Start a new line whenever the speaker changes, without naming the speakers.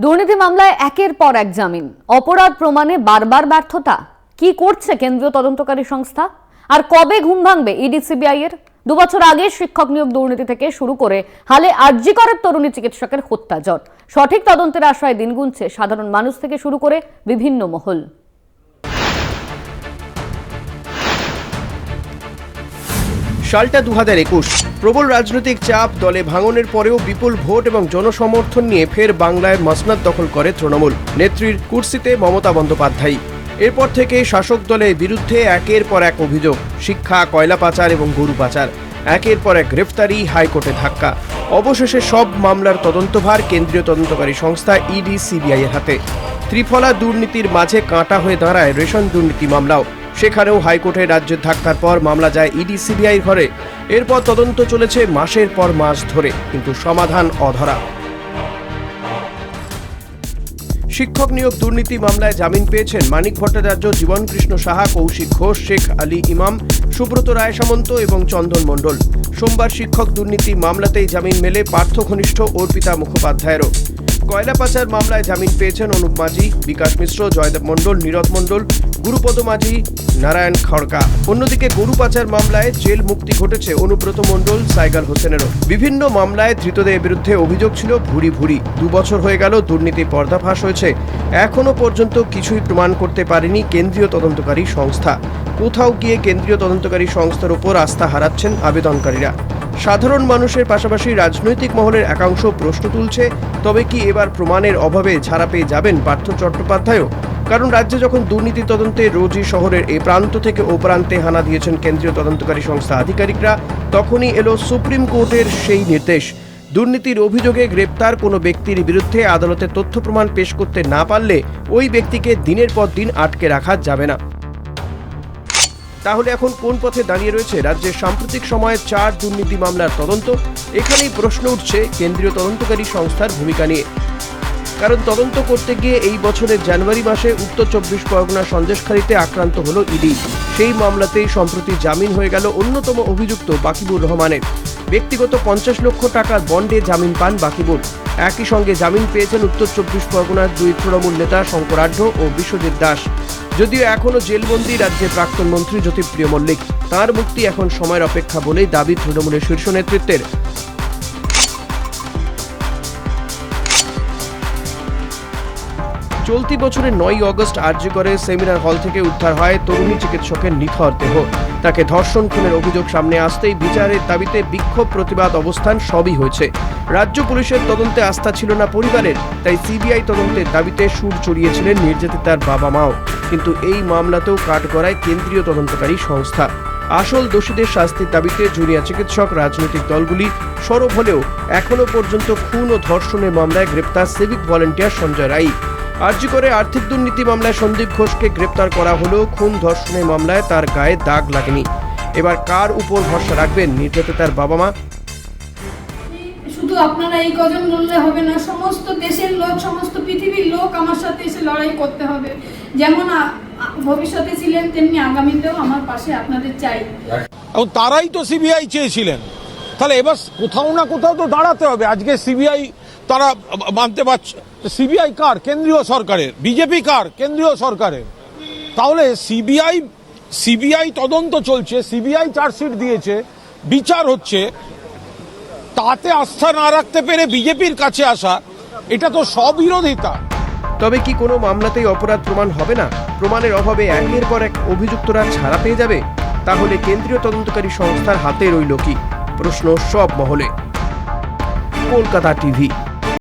দুর্নীতি মামলায় একের পর এক জামিন, অপরাধ প্রমাণে বারবার ব্যর্থতা। কি করছে কেন্দ্রীয় তদন্তকারী সংস্থা? আর কবে ঘুম ভাঙবে ইডি সিবিআই এর? 2 বছর আগে শিক্ষক নিয়োগ দুর্নীতি থেকে শুরু করে হালে আরজি করের তরুণী চিকিৎসকের হত্যা জট, সঠিক তদন্তের আশায় দিন গুনছে সাধারণ মানুষ থেকে শুরু করে বিভিন্ন মহল।
সালটা 2021। প্রবল রাজনৈতিক চাপ, দলে ভাঙনের পরেও বিপুল ভোট এবং জনসমর্থন নিয়ে ফের বাংলায় মসনদ দখল করে তৃণমূল নেত্রীর কুর্সিতে মমতা বন্দ্যোপাধ্যায়। এরপর থেকে শাসক দলের বিরুদ্ধে একের পর এক অভিযোগ, শিক্ষা, কয়লা পাচার এবং গরু পাচার। একের পর এক গ্রেফতারি, হাইকোর্টে ধাক্কা। অবশেষে সব মামলার তদন্তভার কেন্দ্রীয় তদন্তকারী সংস্থা ইডি সিবিআই এর হাতে। ত্রিফলা দুর্নীতির মাঝে কাঁটা হয়ে দাঁড়ায় রেশন দুর্নীতি মামলাও। সেখানেও হাইকোর্টে রাজ্যের ধাক্কার পর মামলা যায় ইডি সিবিআই ঘরে। এরপর তদন্ত চলেছে মাসের পর মাস ধরে, কিন্তু সমাধান অধরা। শিক্ষক নিয়োগ দুর্নীতি মামলায় জামিন পেয়েছেন মানিক ভট্টাচার্য, জীবন কৃষ্ণ সাহা, কৌশিক ঘোষ, শেখ আলী ইমাম, সুব্রত রায় সামন্ত এবং চন্দন মণ্ডল। সোমবার শিক্ষক দুর্নীতি মামলাতেই জামিন মেলে পার্থ ঘনিষ্ঠ অর্পিতা মুখোপাধ্যায়েরও। কয়লা পাচার মামলায় জামিন পেয়েছেন অনুপ মাঝি, বিকাশ মিশ্র, জয়দেব মণ্ডল, নীরদ মণ্ডল, গুরুপদ মাঝি, নারায়ণ খড়কা। অন্যদিকে গরু পাচার মামলায় জেল মুক্তি ঘটেছে অনুব্রত মণ্ডল, সাইগাল হোসেনেরও। বিভিন্ন মামলায় ধৃতদের বিরুদ্ধে অভিযোগ ছিল ভুরি ভুরি। 2 বছর হয়ে গেল দুর্নীতি পর্দাফাশ হয়েছে, এখনো পর্যন্ত কিছুই প্রমাণ করতে পারেনি কেন্দ্রীয় তদন্তকারী সংস্থা। কোথাও গিয়ে কেন্দ্রীয় তদন্তকারী সংস্থার উপর আস্থা হারাচ্ছেন আবেদনকারীরা। সাধারণ মানুষের পাশাপাশি রাজনৈতিক মহলের একাংশ প্রশ্ন তুলছে, তবে কি এবার প্রমাণের অভাবে ছাড়া পেয়ে যাবেন পার্থ চট্টোপাধ্যায়ও? কারণ রাজ্যে যখন দুর্নীতি তদন্তে রোজই শহরের এ প্রান্ত থেকে ও প্রান্তে হানা দিয়েছেন কেন্দ্রীয় তদন্তকারী সংস্থা আধিকারিকরা, তখনই এলো সুপ্রিম কোর্টের সেই নির্দেশ। দুর্নীতির অভিযোগে গ্রেপ্তার কোনো ব্যক্তির বিরুদ্ধে আদালতে তথ্য প্রমাণ পেশ করতে না পারলে ওই ব্যক্তিকে দিনের পর দিন আটকে রাখা যাবে না। তাহলে এখন কোন পথে দাঁড়িয়ে রয়েছে রাজ্যের সাম্প্রতিক সময়ে 4 দুর্নীতি মামলার তদন্ত? এখানেই প্রশ্ন উঠছে কেন্দ্রীয় তদন্তকারী সংস্থার ভূমিকা নিয়ে। কারণ তদন্ত করতে গিয়ে এই বছরের জানুয়ারি মাসে উত্তর 24 পরগনা সন্দেশখালীতে আক্রান্ত হলো ইডি। সেই মামলাতেই সম্প্রতি জামিন হয়ে গেল অন্যতম অভিযুক্ত বাকিবুর রহমানের। ব্যক্তিগত 50 লক্ষ টাকার বন্ডে জামিন পান বাকিবুর। একই সঙ্গে জামিন পেয়েছেন উত্তর 24 পরগনার 2 তৃণমূল নেতা শঙ্করাঢ্য ও বিশ্বজিৎ দাস। যদিও এখনও জেলবন্দি রাজ্যের প্রাক্তন মন্ত্রী জ্যোতিপ্রিয় মল্লিক। তাঁর মুক্তি এখন সময়ের অপেক্ষা বলেই দাবি তৃণমূলের শীর্ষ নেতৃত্বের। চলতি বছরের 9 আগস্ট আরজি করে সেমিনার হল থেকে উদ্ধার হয় তরুণী চিকিৎসকের নিথর দেহ। তাকে ধর্ষণ খুনের অভিযোগ সামনে আসতেই বিচারের দাবিতে বিক্ষোভ, প্রতিবাদ, অবস্থান সবই হয়েছে। রাজ্য পুলিশের তদন্তে আস্থা ছিল না পরিবারের, তাই সিবিআই তদন্তের দাবিতে সুর চড়িয়েছিলেন নির্যাতিতার বাবা মাও। কিন্তু এই মামলাতেও কাঠগড়ায় কেন্দ্রীয় তদন্তকারী সংস্থা। আসল দোষীদের শাস্তির দাবিতে জুনিয়র চিকিৎসক, রাজনৈতিক দলগুলি সরব হলেও এখনো পর্যন্ত খুন ও ধর্ষণের মামলায় গ্রেপ্তার সিভিক ভলেন্টিয়ার সঞ্জয় রাই। আরজি করে আর্থিক দুর্নীতি মামলায় সন্দীপ ঘোষকে গ্রেপ্তার করা হলেও খুন ধর্ষণের মামলায় তার গায়ে দাগ লাগেনি। এবার কার উপর ভরসা রাখবেন নির্যাতিতার বাবা মা?
শুধু আপনারা এই কজন বললে হবে না, সমস্ত দেশের লোক, সমস্ত পৃথিবীর লোক আমার সাথে এসে লড়াই করতে হবে। যেমন ভবিষ্যতে ছিলেন তেমনি আগামীতেও আমার পাশে আপনাদের চাই।
এবং তারাই তো সিবিআই চেয়েছিলেন, তাহলে এবার কোথাও না কোথাও তো দাঁড়াতে হবে। আজকে সিবিআই তারা মানতে পারছে। সিবিআই কার? কেন্দ্রীয় সরকারের। বিজেপি কার? কেন্দ্রীয় সরকারের। তাহলে সিবিআই তদন্ত চলছে, সিবিআই চার্জশিট দিয়েছে, বিচার হচ্ছে, তাতে আস্থা না রাখতে পেরে বিজেপির কাছে আসা, এটা তো স্ববিরোধিতা।
তবে কি কোনো মামলাতেই অপরাধ প্রমাণ হবে না? প্রমাণের অভাবে একের পর এক অভিযুক্তরা ছাড়া পেয়ে যাবে? তাহলে কেন্দ্রীয় তদন্তকারী সংস্থার হাতে রইল কি? প্রশ্ন সব মহলে। কলকাতা টিভি।